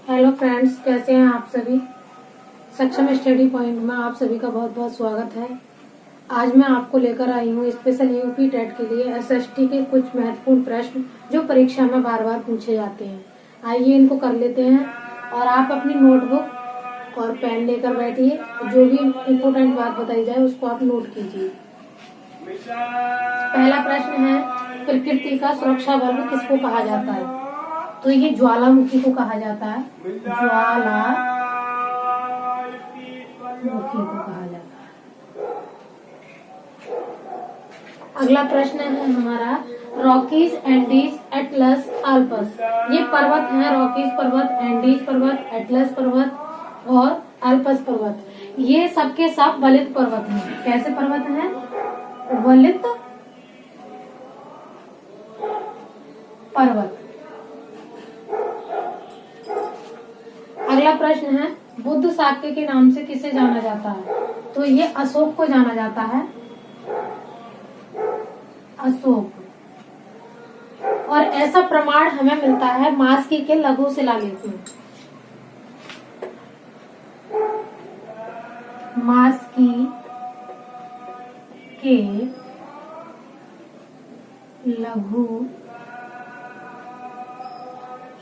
Hello friends, कैसे हैं आप सभी। सक्षम स्टडी पॉइंट में आप सभी का बहुत बहुत स्वागत है। आज मैं आपको लेकर आई हूँ स्पेशल यूपी टेट के लिए एसएसटी के कुछ महत्वपूर्ण प्रश्न जो परीक्षा में बार बार पूछे जाते हैं। आइए इनको कर लेते हैं और आप अपनी नोटबुक और पेन लेकर बैठिए। जो भी इम्पोर्टेंट बात बताई जाए उसको आप नोट कीजिए। पहला प्रश्न है, प्रकृति का सुरक्षा बल्ब किसको कहा जाता है। तो ये ज्वालामुखी को कहा जाता है। ज्वालामुखी को कहा जाता है। अगला प्रश्न है हमारा, रॉकीज, एंडीज, एटलस, आल्पस। ये पर्वत हैं, रॉकीज पर्वत, एंडीज पर्वत, एटलस पर्वत और आल्पस पर्वत। ये सबके सब वलित पर्वत हैं। कैसे पर्वत हैं? वलित पर्वत। अगला प्रश्न है, बुद्ध शाक्य के नाम से किसे जाना जाता है। तो ये अशोक को जाना जाता है, अशोक। और ऐसा प्रमाण हमें मिलता है मास्की के लघु शिलालेख में। मास्की के लघु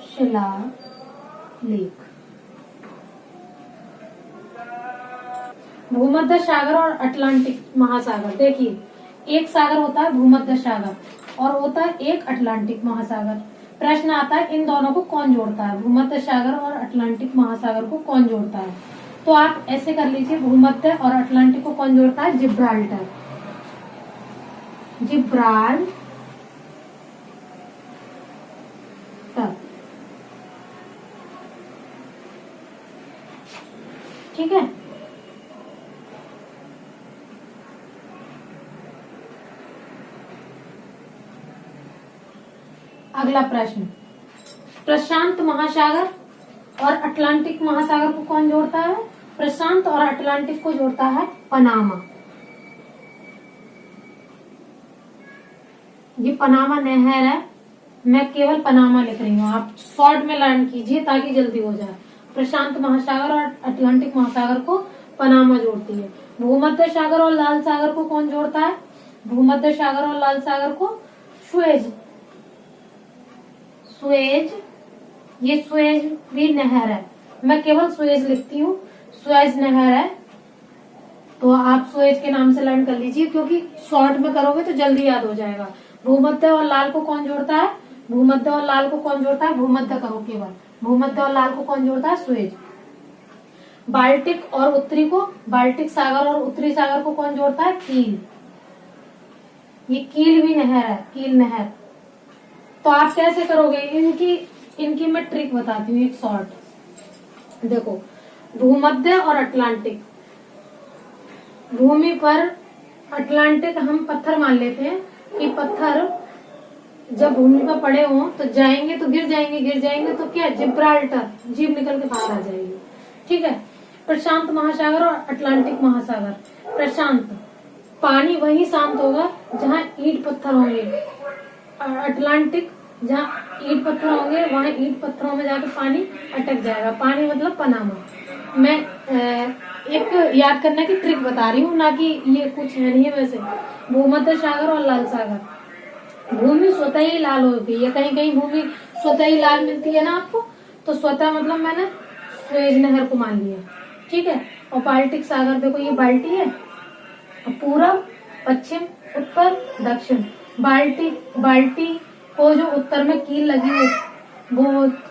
शिलालेख। भूमध्य सागर और अटलांटिक महासागर। देखिए, एक सागर होता है भूमध्य सागर और होता है एक अटलांटिक महासागर। प्रश्न आता है इन दोनों को कौन जोड़ता है। भूमध्य सागर और अटलांटिक महासागर को कौन जोड़ता है। तो आप ऐसे कर लीजिए, भूमध्य और अटलांटिक को कौन जोड़ता है। जिब्राल्टर। जिब्राल्टर। ठीक है। अगला प्रश्न, प्रशांत महासागर और अटलांटिक महासागर को कौन जोड़ता है। प्रशांत और अटलांटिक को जोड़ता है पनामा। ये पनामा नहर है। मैं केवल पनामा लिख रही हूँ, आप शॉर्ट में लर्न कीजिए ताकि जल्दी हो जाए। प्रशांत महासागर और अटलांटिक महासागर को पनामा जोड़ती है। भूमध्य सागर और लाल सागर को कौन जोड़ता है। भूमध्य सागर और लाल सागर को सुएज। सुएज, ये सुएज भी नहर है। मैं केवल सुएज लिखती हूँ, सुएज नहर है। तो आप सुएज के नाम से लर्न कर लीजिए, क्योंकि शॉर्ट में करोगे तो जल्दी याद हो जाएगा। भूमध्य और लाल को कौन जोड़ता है। भूमध्य और लाल को कौन जोड़ता है। भूमध्य करो केवल। भूमध्य और लाल को कौन जोड़ता है। सुएज। बाल्टिक और उत्तरी को, बाल्टिक सागर और उत्तरी सागर को कौन जोड़ता है। कील। ये कील भी नहर है, कील नहर। तो आप कैसे करोगे, इनकी मैं ट्रिक बताती हूँ एक शॉर्ट। देखो, भूमध्य और अटलांटिक, भूमि पर अटलांटिक हम पत्थर मान लेते हैं कि पत्थर जब भूमि पर पड़े हों तो जाएंगे तो गिर जाएंगे, गिर जाएंगे तो क्या, जिब्राल्टर, जीभ निकल के बाहर आ जाएगी। ठीक है। प्रशांत महासागर और अटलांटिक महासागर। प्रशांत, पानी वहीं शांत होगा जहाँ ईंट पत्थर होंगे। अटलांटिक, जहाँ ईंट पत्थर होंगे वहाँ ईंट पत्थरों में जाकर पानी अटक जाएगा। पानी मतलब पनामा। मैं एक याद करने की ट्रिक बता रही हूँ, ना कि ये कुछ है नहीं है। वैसे भूमध्य सागर और लाल सागर, भूमि स्वतः ही लाल होगी। या कहीं कहीं भूमि स्वतः ही लाल मिलती है ना आपको, तो स्वतः मतलब मैंने सुएज नहर को मान लिया। ठीक है। और बाल्टिक सागर, देखो ये बाल्टी है, पूरब, पश्चिम, उत्तर, दक्षिण। बाल्टी को जो उत्तर में कील लगी है, वो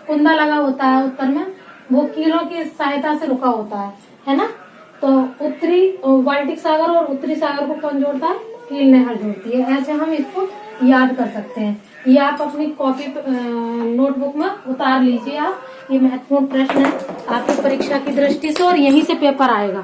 कुंदा लगा होता है उत्तर में, वो कीलों की सहायता से रुका होता है ना। तो उत्तरी बाल्टिक सागर और उत्तरी सागर को कौन जोड़ता है। कील नहर जोड़ती है। ऐसे हम इसको याद कर सकते हैं। ये आप अपनी कॉपी नोटबुक में उतार लीजिए। आप, ये महत्वपूर्ण प्रश्न है आपकी परीक्षा की दृष्टि से और यहीं से पेपर आएगा।